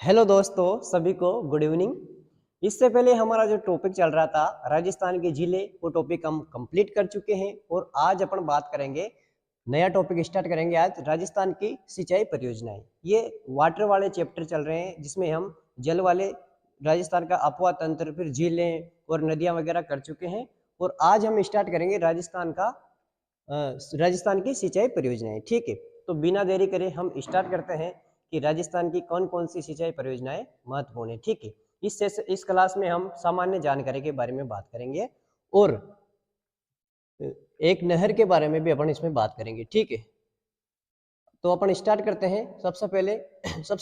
Hello दोस्तों, सभी को गुड इवनिंग। इससे पहले हमारा जो टॉपिक चल रहा था राजस्थान के जिले, वो टॉपिक हम कंप्लीट कर चुके हैं और आज अपन बात करेंगे, नया टॉपिक स्टार्ट करेंगे आज राजस्थान की सिंचाई परियोजनाएं। ये वाटर वाले चैप्टर चल रहे हैं जिसमें हम जल वाले राजस्थान का अपवा तंत्र, फिर झीलें और नदियां वगैरह कर चुके हैं और आज हम स्टार्ट करेंगे राजस्थान की सिंचाई परियोजनाएं। ठीक है, तो बिना देरी करे हम स्टार्ट करते हैं कि राजस्थान की कौन कौन सी सिंचाई परियोजनाएं महत्वपूर्ण है। ठीक है, इस क्लास में हम सामान्य जानकारी के बारे में बात करेंगे और एक नहर के बारे में भी अपन इसमें बात करेंगे। ठीक है, तो अपन स्टार्ट करते हैं। सबसे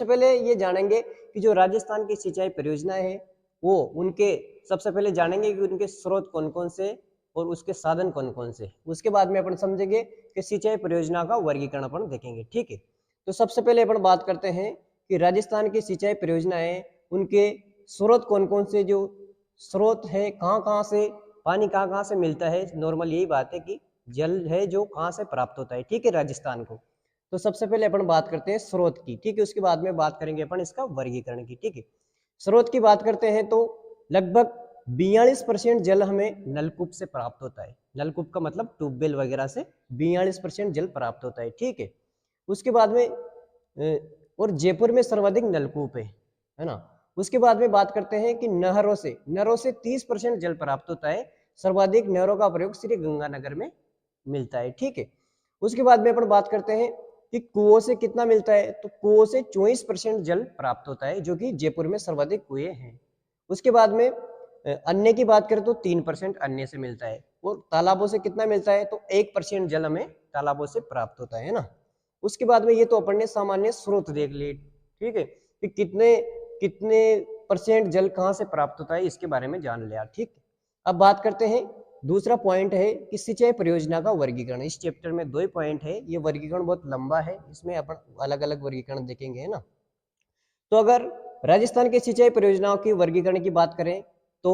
पहले ये जानेंगे कि जो राजस्थान की सिंचाई परियोजनाएं है वो उनके सबसे पहले जानेंगे कि उनके स्रोत कौन कौन से और उसके साधन कौन कौन से। उसके बाद में अपन समझेंगे कि सिंचाई परियोजना का वर्गीकरण अपन देखेंगे। ठीक है, तो सबसे पहले अपन बात करते हैं कि राजस्थान की सिंचाई परियोजनाएं, उनके स्रोत कौन कौन से, जो स्रोत है कहाँ कहाँ से पानी कहाँ कहाँ से मिलता है। नॉर्मल यही बात है कि जल है जो कहाँ से प्राप्त होता है। ठीक है, राजस्थान को। तो सबसे पहले अपन बात करते हैं स्रोत की। ठीक है, उसके बाद में बात करेंगे अपन इसका वर्गीकरण की। ठीक है, स्रोत की बात करते हैं तो लगभग 42% जल हमें नलकूप से प्राप्त होता है। नलकूप का मतलब ट्यूबवेल वगैरह से 42% जल प्राप्त होता है। ठीक है, उसके बाद में और जयपुर में सर्वाधिक नलकूप है ना। उसके बाद में बात करते हैं कि नहरों से 30% जल प्राप्त होता है। सर्वाधिक नहरों का प्रयोग श्री गंगानगर में मिलता है। ठीक है, उसके बाद में अपन बात करते हैं कि कुओं से कितना मिलता है, तो कुओं से 24% जल प्राप्त होता है, जो कि जयपुर में सर्वाधिक कुएं हैं। उसके बाद में अन्य की बात करें तो 3% अन्य से मिलता है और तालाबों से कितना मिलता है, तो 1% जल हमें तालाबों से प्राप्त होता है ना। उसके बाद में ये तो अपन ने सामान्य स्रोत देख लिए। ठीक है, कि कितने कितने परसेंट जल कहाँ से प्राप्त होता है, इसके बारे में जान लिया। ठीक, अब बात करते हैं, दूसरा पॉइंट है कि सिंचाई परियोजना का वर्गीकरण। इस चैप्टर में 2 पॉइंट है, ये वर्गीकरण बहुत लंबा है, इसमें अपन अलग अलग वर्गीकरण देखेंगे, है ना। तो अगर राजस्थान की सिंचाई परियोजनाओं की वर्गीकरण की बात करें तो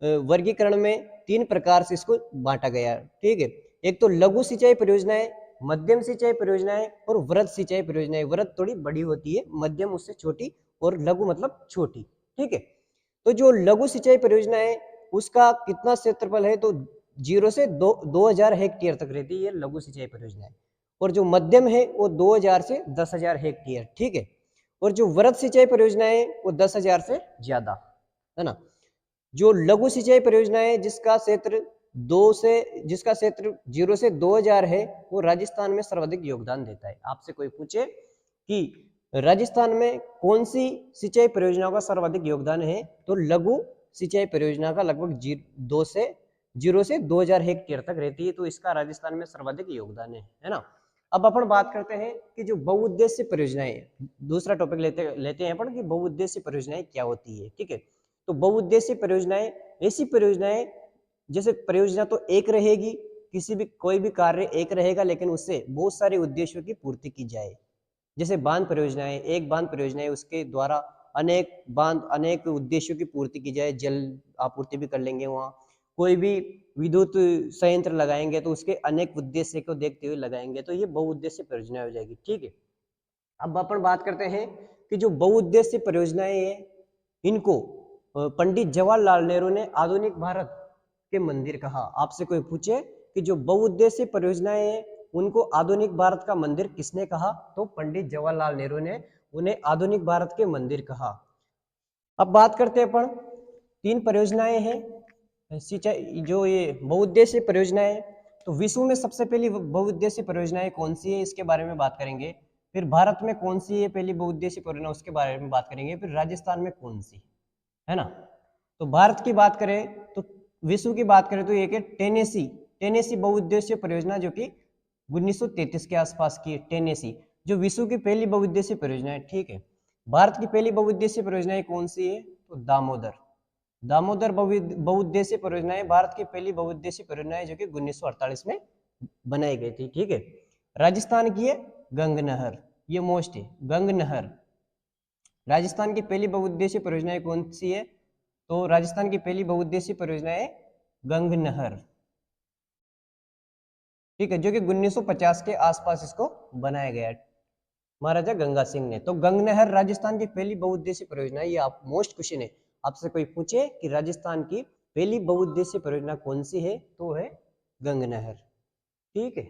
वर्गीकरण में 3 प्रकार से इसको बांटा गया है। ठीक है, एक तो लघु सिंचाई परियोजनाएं, मध्यम सिंचाई परियोजनाएं और वृहद सिंचाई परियोजनाएं। वृहद थोड़ी बड़ी होती है, मध्यम उससे छोटी और लघु मतलब छोटी। ठीक है, तो जो लघु सिंचाई परियोजना है उसका कितना क्षेत्रफल है, तो 0 से 2000 हेक्टेयर तक रहती है ये लघु सिंचाई परियोजना है। और जो मध्यम है वो 2000 से 10,000 हेक्टेयर। ठीक है, और जो वृहद सिंचाई परियोजना है वो 10,000 से ज्यादा, है ना। जो लघु सिंचाई परियोजना है जिसका क्षेत्र 0 से 2000 है, वो राजस्थान में सर्वाधिक योगदान देता है। आपसे कोई पूछे कि राजस्थान में कौन सी सिंचाई परियोजनाओं का सर्वाधिक योगदान है, तो लघु सिंचाई परियोजना का लगभग 0 से 2000 हेक्टेयर तक रहती है, तो इसका राजस्थान में सर्वाधिक योगदान है ना। अब अपन बात करते हैं कि जो बहुउद्देश्य परियोजनाएं, दूसरा टॉपिक लेते हैं अपन कि बहुउद्देश्य परियोजनाएं क्या होती है। ठीक है, तो बहुउद्देश्य परियोजनाएं ऐसी परियोजनाएं, जैसे परियोजना तो एक रहेगी, कोई भी कार्य एक रहेगा, लेकिन उससे बहुत सारे उद्देश्यों की पूर्ति की जाए। जैसे बांध परियोजनाएं, एक बांध परियोजना है, उसके द्वारा अनेक उद्देश्यों की पूर्ति की जाए, जल आपूर्ति भी कर लेंगे वहाँ। कोई भी विद्युत संयंत्र लगाएंगे तो उसके अनेक उद्देश्य को देखते हुए लगाएंगे, तो ये बहुउद्देश्य परियोजना हो जाएगी। ठीक है, अब अपन बात करते हैं कि जो बहुउद्देश्य परियोजनाएं हैं, इनको पंडित जवाहरलाल नेहरू ने आधुनिक भारत के मंदिर कहा। आपसे कोई पूछे कि जो बहुउद्देश्य परियोजनाएं हैं उनको आधुनिक भारत का मंदिर किसने कहा, तो पंडित जवाहरलाल नेहरू ने उन्हें आधुनिक भारत के मंदिर कहा। अब बात करते हैं अपन, 3 परियोजनाएं हैं सिंचाई, जो ये बहुउद्देश्य परियोजनाएं, तो विश्व में सबसे पहली बहुउद्देश्य परियोजनाएं कौन सी है, इसके बारे में बात करेंगे। फिर भारत में कौन सी है पहली बहुउद्देश्य परियोजना, उसके बारे में बात करेंगे। फिर राजस्थान में कौन सी, है ना। तो भारत की बात करें तो, विश्व की बात करें तो एक है टेनेसी बहुउद्देश्य परियोजना, जो कि 1933 के आसपास की है। टेनेसी जो विश्व की पहली बहुउद्देश्य परियोजना है। ठीक है, भारत की पहली बहुउद्देश्य परियोजना कौन सी है, तो दामोदर बहुउद्देश्य परियोजना है, भारत की पहली बहुउद्देश्य परियोजना है, जो कि 1948 में बनाई गई थी। ठीक है, राजस्थान की है गंग नहर, ये मोस्ट है गंग नहर। राजस्थान की पहली बहुउद्देश्य परियोजना कौन सी है, तो राजस्थान की पहली बहुउद्देश्य परियोजना है गंग नहर। ठीक है, जो कि 1950 के आसपास इसको बनाया गया है। महाराजा गंगा सिंह ने। तो गंग नहर राजस्थान की पहली बहुउद्देशीय परियोजना है। ये आप मोस्ट क्वेश्चन है, आपसे कोई पूछे कि राजस्थान की पहली बहुउद्देशीय परियोजना कौन सी है, तो है गंग नहर। ठीक है,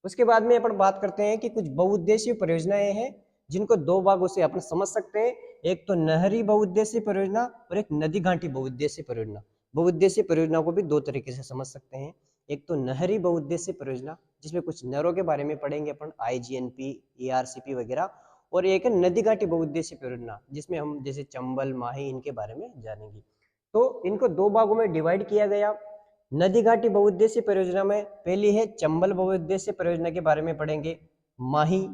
उसके बाद में अपन बात करते हैं कि कुछ बहुउद्देशीय परियोजनाएं हैं जिनको दो भागों से अपन समझ सकते हैं। एक तो नहरी बहुउद्देशीय परियोजना और एक नदी घाटी बहुउद्देशीय परियोजना। बहुउद्देशीय परियोजना को भी दो तरीके से समझ सकते हैं। एक तो नहरी बहुउद्देशीय परियोजना जिसमें कुछ नहरों के बारे में पढ़ेंगे अपन, IGNP, ERCP वगैरह, और एक है नदी घाटी बहुउद्देशीय परियोजना जिसमें हम जैसे चंबल, माही इनके बारे में जानेंगे। तो इनको दो भागों में डिवाइड किया गया। नदी घाटी बहुउद्देशीय परियोजना में पहली है चंबल बहुउद्देशीय परियोजना के बारे में पढ़ेंगे, माही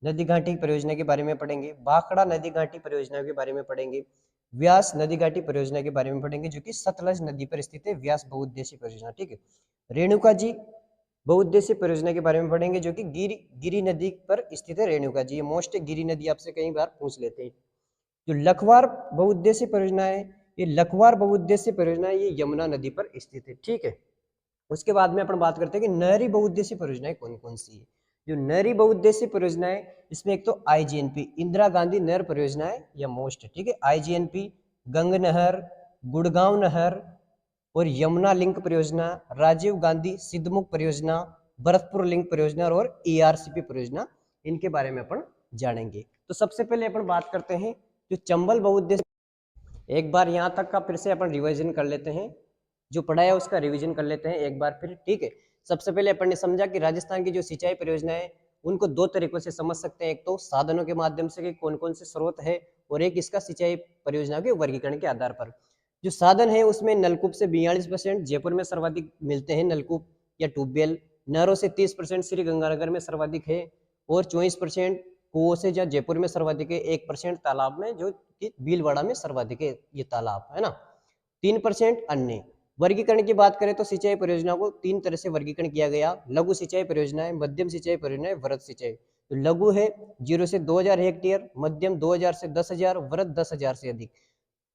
नदी घाटी परियोजना के बारे में पढ़ेंगे, भाखड़ा नदी घाटी परियोजना के बारे में पढ़ेंगे, व्यास नदी घाटी परियोजना के बारे में पढ़ेंगे जो कि सतलज नदी पर स्थित है, व्यास बहुउद्देशीय परियोजना। ठीक है, रेणुका जी बहुउद्देशीय परियोजना के बारे में पढ़ेंगे जो कि गिरी नदी पर स्थित है रेणुका जी। ये मोस्ट गिरी नदी आपसे कई बार पूछ लेते हैं। जो लखवार बहुउद्देशीय परियोजना है, ये लखवार बहुउद्देशीय परियोजना है, ये यमुना नदी पर स्थित है। ठीक है, उसके बाद में अपन बात करते हैं कि नहरी बहुउद्देशीय परियोजनाएं कौन कौन सी है। जो नहरी बहुउद्देशीय परियोजना है इसमें एक तो IGNP इंदिरा गांधी नहर परियोजना है, यह मोस्ट है। ठीक है, IGNP गंग नहर, गुड़गांव नहर और यमुना लिंक परियोजना, राजीव गांधी सिद्धमुख परियोजना, भरतपुर लिंक परियोजना और ERCP परियोजना, इनके बारे में अपन जानेंगे। तो सबसे पहले अपन बात करते हैं जो चंबल बहुउद्देशीय। एक बार यहाँ तक का फिर से अपन रिवीजन कर लेते हैं, जो पढ़ा है उसका रिवीजन कर लेते हैं एक बार फिर। ठीक है, सबसे पहले अपन ने समझा कि राजस्थान की जो सिंचाई परियोजना है उनको दो तरीकों से समझ सकते हैं। एक तो साधनों के माध्यम से कि कौन कौन से स्रोत है, और एक इसका सिंचाई परियोजना के वर्गीकरण के आधार पर। जो साधन है उसमें नलकूप से 42%, जयपुर में सर्वाधिक मिलते हैं नलकूप या ट्यूबवेल, नहरों से 30%, श्री गंगानगर में सर्वाधिक है, और 24% कुओं से जहाँ जयपुर में सर्वाधिक है, 1% तालाब में जो कि भीलवाड़ा में सर्वाधिक है ये तालाब है ना, 3% अन्य। वर्गीकरण की बात करें तो सिंचाई परियोजना को तीन तरह से वर्गीकरण किया गया। लघु सिंचाई परियोजना है, मध्यम सिंचाई परियोजना है, वृहद सिंचाई। तो लघु है 0 से 2000 हेक्टेयर, मध्यम 2000 से 10,000, वृहद 10,000 से अधिक।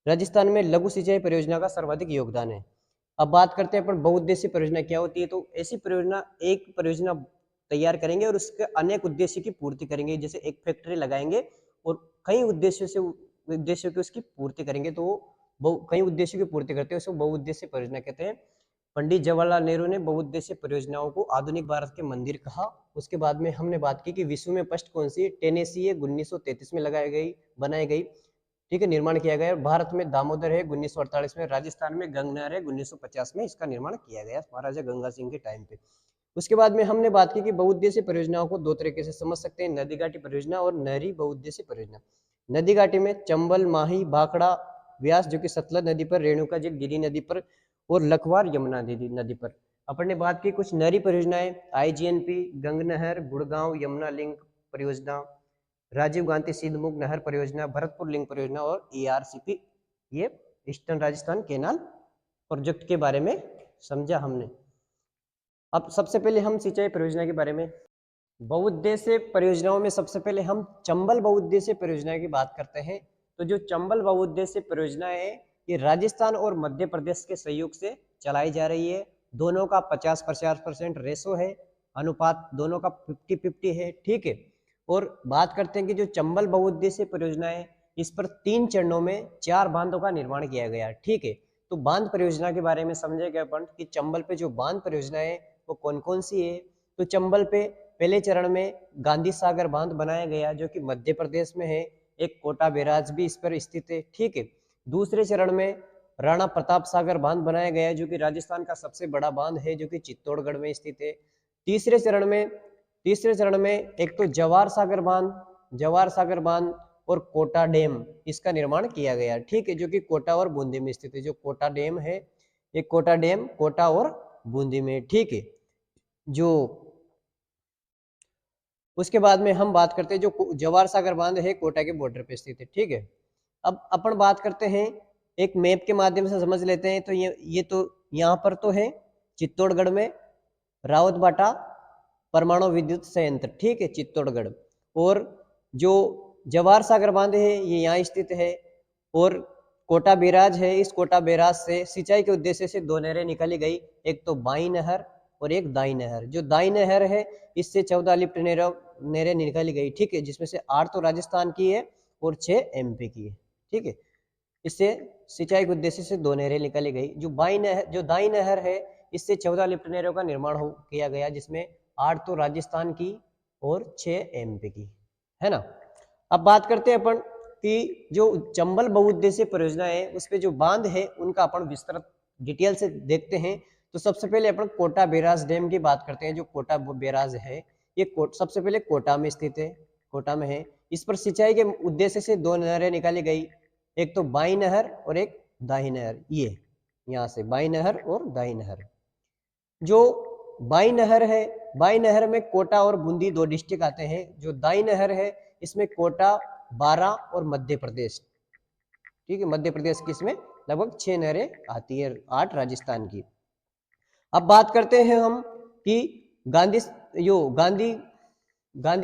राजस्थान में लघु सिंचाई परियोजना का सर्वाधिक योगदान है। अब बात करते हैं अपन बहुउद्देशीय परियोजना क्या होती है। तो ऐसी परियोजना, एक परियोजना तैयार करेंगे और उसके अनेक उद्देश्य की पूर्ति करेंगे। जैसे एक फैक्ट्री लगाएंगे और कई उद्देश्यों की उसकी पूर्ति करेंगे, तो कई उद्देश्यों की पूर्ति करते हैं, उसको बहुउद्देशीय परियोजना कहते हैं। पंडित जवाहरलाल नेहरू ने बहुउद्देशीय परियोजनाओं को आधुनिक भारत के मंदिर कहा। उसके बाद में हमने बात की कि विश्व में फर्स्ट कौन सी, टेनेसी है, 1933 में बनाई गई। ठीक है, निर्माण किया गया। भारत में दामोदर है 1948 में, राजस्थान में गंग नहर है 1950 में, इसका निर्माण किया गया महाराजा गंगा सिंह के टाइम पे। उसके बाद में हमने बात की कि बहुउद्देशीय परियोजनाओं को दो तरीके से समझ सकते हैं, नदी घाटी परियोजना और नहरी बहुउद्देशीय परियोजना। नदी घाटी में चंबल, माही, भाखड़ा, व्यास जो कि सतलज नदी पर, रेणुका जी गिरी नदी पर, और लखवार यमुना नदी पर। अपन ने बात की कुछ नहरी परियोजनाएं, IGNP गंग नहर, गुड़गांव यमुना लिंक परियोजना, राजीव गांधी सिद्धमुख नहर परियोजना, भरतपुर लिंक परियोजना और ERCP, ये ईस्टर्न राजस्थान केनाल प्रोजेक्ट के बारे में समझा हमने। अब सबसे पहले हम सिंचाई परियोजना के बारे में, बहुउद्देशीय परियोजनाओं में सबसे पहले हम चंबल बहुउद्देशीय परियोजना की बात करते हैं। तो जो चंबल बहुउद्देशीय परियोजना है ये राजस्थान और मध्य प्रदेश के सहयोग से चलाई जा रही है। दोनों का 50-50% रेशो है, अनुपात दोनों का 50-50 है। ठीक है, और बात करते हैं कि जो चंबल बहुउद्देशीय परियोजना है इस पर 3 चरणों में 4 बांधों का निर्माण किया गया। ठीक है, तो बांध परियोजना के बारे में समझेंगे अपन कि चंबल पे जो बांध परियोजना है वो कौन कौन सी है। तो चंबल पे पहले चरण में गांधी सागर बांध बनाया गया जो कि मध्य प्रदेश में है, एक कोटा बैराज भी इस पर स्थित है। ठीक है, दूसरे चरण में राणा प्रताप सागर बांध बनाया गया जो कि राजस्थान का सबसे बड़ा बांध है जो कि चित्तौड़गढ़ में स्थित है। तीसरे चरण में एक तो जवाहर सागर बांध और कोटा डैम, इसका निर्माण किया गया। ठीक है, जो कि कोटा और बूंदी में स्थित है। जो कोटा डैम है, एक कोटा डैम कोटा और बूंदी में। ठीक है, जो उसके बाद में हम बात करते हैं जो जवाहर सागर बांध है कोटा के बॉर्डर पे स्थित है। ठीक है, अब अपन बात करते हैं, एक मैप के माध्यम से समझ लेते हैं। तो ये तो यहाँ पर तो है चित्तौड़गढ़ में रावतबाटा परमाणु विद्युत संयंत्र। ठीक है, चित्तौड़गढ़। और जो जवाहर सागर बांध है ये यहाँ स्थित है, और कोटा बैराज है, इस कोटा बैराज से सिंचाई के उद्देश्य से 2 नहरें निकाली गई, एक तो बाई नहर और एक दाई नहर। जो दाई नहर है इससे 14 लिफ्ट नहरों नहरें निकाली गई, ठीक है, जिसमें से 8 तो राजस्थान की है और 6 एमपी की है, ठीक है। इससे सिंचाई के उद्देश्य से 2 नहरें निकाली गई। जो दाई नहर है, इससे 14 लिफ्ट नहरों का निर्माण किया गया, जिसमें 8 तो राजस्थान की और 6 एमपी की, है ना। अब बात करते हैं अपन कि जो चंबल बहुउद्देशीय परियोजना है उस पे जो बांध है उनका अपन विस्तृत डिटेल से देखते हैं। तो सबसे पहले अपन कोटा बैराज डैम की बात करते हैं। जो कोटा बैराज है ये सबसे पहले कोटा में स्थित है, कोटा में है। इस पर सिंचाई के उद्देश्य से 2 नहरें निकाली गई, एक तो बाई नहर और एक दाई नहर। ये यहाँ से बाई नहर और दाई नहर। जो बाई नहर है, बाई नहर में कोटा और बूंदी 2 डिस्ट्रिक्ट आते हैं। जो दाई नहर है इसमें कोटा, बारां और मध्य प्रदेश, ठीक है, मध्य प्रदेश की इसमें लगभग 6 नहरें आती है, 8 राजस्थान की। अब बात करते हैं हम कि गांधी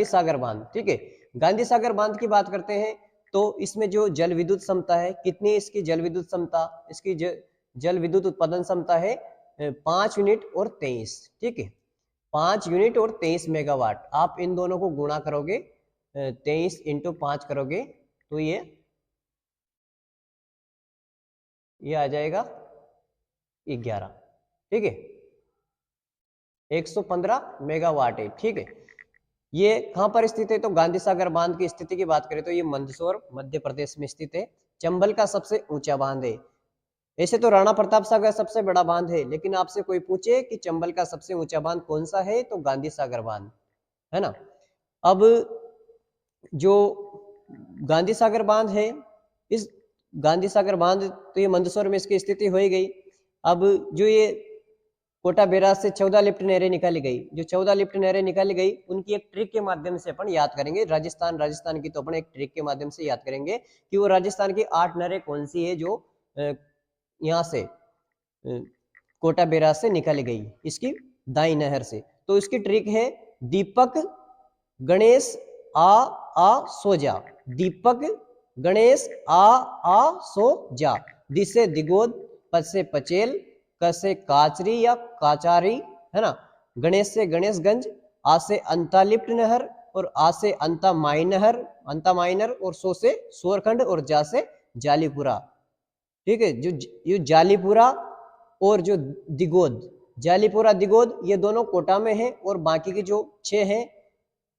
सागर बांध, ठीक है। गांधी सागर बांध की बात करते हैं तो इसमें जो जल विद्युत क्षमता है, कितनी इसकी जल विद्युत क्षमता, इसकी जल विद्युत उत्पादन क्षमता है 5 यूनिट और 23, ठीक है, 5 यूनिट और 23 मेगावाट। आप इन दोनों को गुणा करोगे, 23 × 5 करोगे तो ये आ जाएगा 11, ठीक है, 115 मेगावाट है, ठीक है। ये कहां पर स्थित है? तो गांधी सागर बांध की स्थिति की बात करें तो ये मंदसौर मध्य प्रदेश में स्थित है। चंबल का सबसे ऊंचा बांध है। ऐसे तो राणा प्रताप सागर सबसे बड़ा बांध है, लेकिन आपसे कोई पूछे कि चंबल का सबसे ऊंचा बांध कौन सा है तो गांधी सागर बांध, है ना। अब जो गांधी सागर बांध है, इस गांधी सागर बांध तो ये मंदसौर में इसकी स्थिति हो ही गई। अब जो ये कोटा बैराज से 14 लिफ्ट नहरें निकाली गई, जो 14 लिफ्ट नहरें निकाली गई उनकी एक ट्रिक के माध्यम से अपन याद करेंगे। राजस्थान की तो अपन एक ट्रिक के माध्यम से याद करेंगे कि वो राजस्थान की 8 नहरें कौन सी है जो यहाँ से कोटा बैराज से निकाली गई, इसकी दाई नहर से। तो इसकी ट्रिक है दीपक गणेश आ सो जा, दीपक गणेश आ सो जा, दि से दिगोद, प से पचेल, क से काचरी या काचारी, है ना, गणेश से गणेशगंज, आ से अंता लिफ्ट नहर और आ से अंता माइनर और सो से सोरखंड और जा से जालीपुरा, ठीक है। जो जालीपुरा और जो दिगोद, जालीपुरा दिगोद ये दोनों कोटा में है और बाकी की जो 6 हैं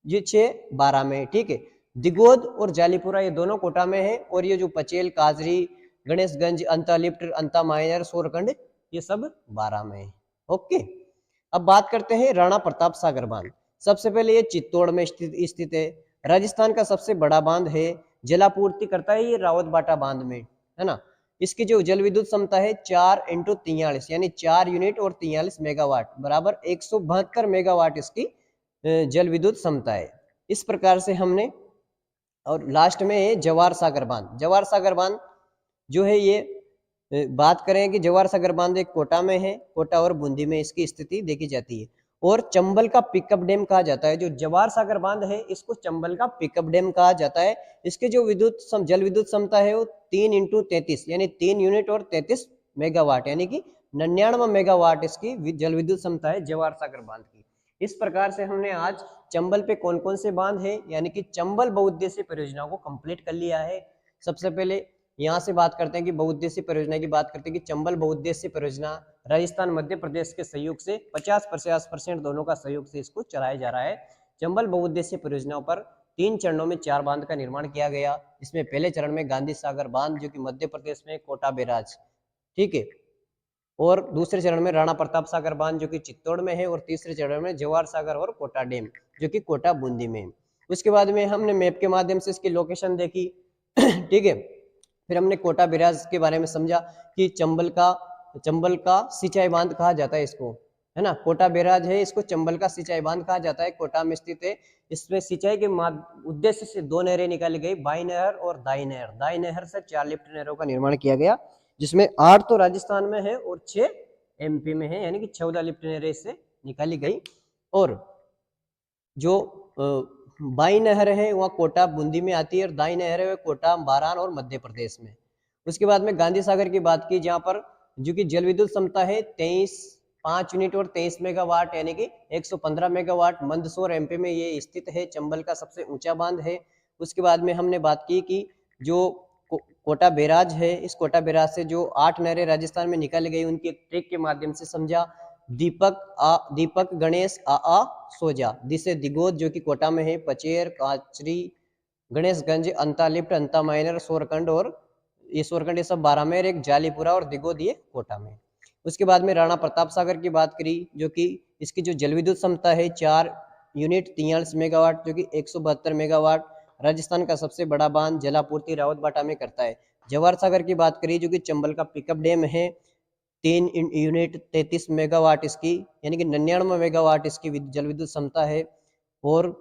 ये 6 12 में है, ठीक है। दिगोद और जालीपुरा ये दोनों कोटा में है और ये जो पचेल, काजरी, गणेशगंज, अंता लिफ्ट, अंता माइनर, सोरखंड ये सब 12 में है। ओके, अब बात करते हैं राणा प्रताप सागर बांध। सबसे पहले ये चित्तौड़ में स्थित है। राजस्थान का सबसे बड़ा बांध है। जलापूर्ति करता है ये रावत बाटा बांध में, है ना। इसकी जो जल विद्युत क्षमता है 4 × 43 यानी 4 यूनिट और 43 मेगावाट बराबर 172 मेगावाट इसकी जल विद्युत क्षमता है। इस प्रकार से हमने, और लास्ट में है जवार सागर बांध। जवार सागर बांध जो है ये बात करें कि जवार सागर बांध एक कोटा में है, कोटा और बूंदी में इसकी स्थिति देखी जाती है और चंबल का पिकअप डैम कहा जाता है। जो जवार सागर बांध है इसको चंबल का पिकअप डैम कहा जाता है। इसके जो जल विद्युत क्षमता है वो 3 × 33 यानी 3 यूनिट और 33 मेगावाट यानी कि 99 मेगावाट इसकी जल विद्युत क्षमता है जवार सागर बांध की। इस प्रकार से हमने आज चंबल पे कौन कौन से बांध है यानी कि चंबल बहुउद्देशीय परियोजनाओं को कंप्लीट कर लिया है। सबसे पहले यहाँ से बात करते हैं कि बहुउद्देशीय परियोजना की बात करते हैं कि चंबल बहुउद्देशीय परियोजना राजस्थान मध्य प्रदेश के सहयोग से 50% दोनों का सहयोग से इसको चलाया जा रहा है। चंबल बहुउद्देशीय परियोजनाओं पर 3 चरणों में 4 बांध का निर्माण किया गया। इसमें पहले चरण में गांधी सागर बांध जो कि मध्य प्रदेश में कोटा बैराज, ठीक है, और दूसरे चरण में राणा प्रताप सागर बांध जो कि चित्तौड़ में है और तीसरे चरण में जवार सागर और कोटा डैम जो कि कोटा बूंदी में है। उसके बाद में हमने मैप के माध्यम से इसकी लोकेशन देखी, ठीक है। फिर हमने कोटा बैराज के बारे में समझा कि चंबल का सिंचाई बांध कहा जाता है इसको, है ना। कोटा बैराज है इसको चंबल का सिंचाई बांध कहा जाता है, कोटा में स्थित है। इसमें सिंचाई के उद्देश्य से 2 नहरें निकाली गई, बाई नहर और दाई नहर। दाई नहर से 4 लिफ्ट नहरों का निर्माण किया गया जिसमें 8 तो राजस्थान में है और 6 एमपी में है यानी कि 14 लिफ्ट नहरें इससे निकाली गई। और जो बाई नहर है वह कोटा बूंदी में आती है और दाई नहर है कोटा, बारान और मध्य प्रदेश में। उसके बाद में गांधी सागर की बात की जहां पर जो कि जल विद्युत क्षमता है 23 5 यूनिट और 23 मेगावाट यानी कि 115 मेगावाट मंदसौर एमपी में ये स्थित है, चंबल का सबसे ऊंचा बांध है। उसके बाद में हमने बात की कि जो कोटा बैराज है, इस कोटा बैराज से जो 8 नहरें राजस्थान में निकल गई उनकी एक ट्रिक के माध्यम से समझा। दीपक गणेश आ सोजा, दिसे दिगोद जो कि कोटा में है, पचेर, काचरी, गणेशगंज, अंता लिफ्ट, अंता माइनर, सोरकंड और ये सोरकंड ये सब बारामेर, एक जालीपुरा और दिगोद ये कोटा में। उसके बाद में राणा प्रताप सागर की बात करी जो कि इसकी जो जल विद्युत क्षमता है 4 यूनिट 43 मेगावाट जो कि 172 मेगावाट, राजस्थान का सबसे बड़ा बांध, जलापूर्ति रावतबाटा में करता है। जवाहर सागर की बात करी जो कि चंबल का पिकअप डैम है, 3 यूनिट 33 मेगावाट इसकी यानी कि 99 मेगावाट इसकी जल विद्युत क्षमता है और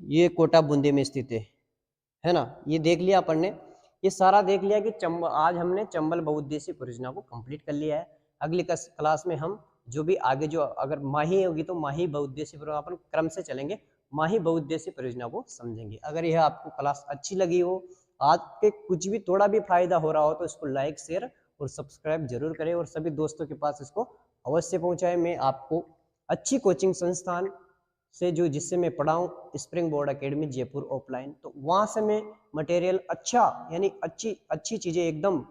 ये कोटा बूंदी में स्थित है ना। ये देख लिया अपन ने, ये सारा देख लिया कि आज हमने चंबल बहुउद्देशीय परियोजना को कंप्लीट कर लिया है। अगली क्लास में हम जो भी आगे जो अगर माही होगी तो माही बहुउद्देशीय परियोजना अपन क्रम से चलेंगे, माही बहुउद्देशीय परियोजना को समझेंगे। अगर यह आपको क्लास अच्छी लगी हो, आज के कुछ भी थोड़ा भी फायदा हो रहा हो तो इसको लाइक शेयर और सब्सक्राइब जरूर करें और सभी दोस्तों के पास इसको अवश्य पहुंचाएं। मैं आपको अच्छी कोचिंग संस्थान से जो जिससे मैं पढ़ाऊँ Spring Board Academy Jaipur offline, तो वहाँ से मैं मटेरियल अच्छा यानी अच्छी चीज़ें एकदम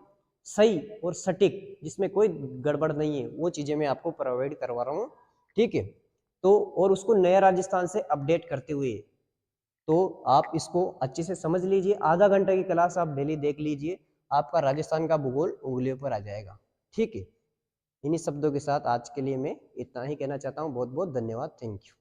सही और सटीक जिसमें कोई गड़बड़ नहीं है वो चीज़ें मैं आपको प्रोवाइड करवा रहा हूँ, ठीक है। तो और उसको नया राजस्थान से अपडेट करते हुए, तो आप इसको अच्छे से समझ लीजिए, आधा घंटे की क्लास आप डेली देख लीजिए, आपका राजस्थान का भूगोल उंगलियों पर आ जाएगा, ठीक है। इन्हीं शब्दों के साथ आज के लिए मैं इतना ही कहना चाहता हूँ। बहुत बहुत धन्यवाद, थैंक यू।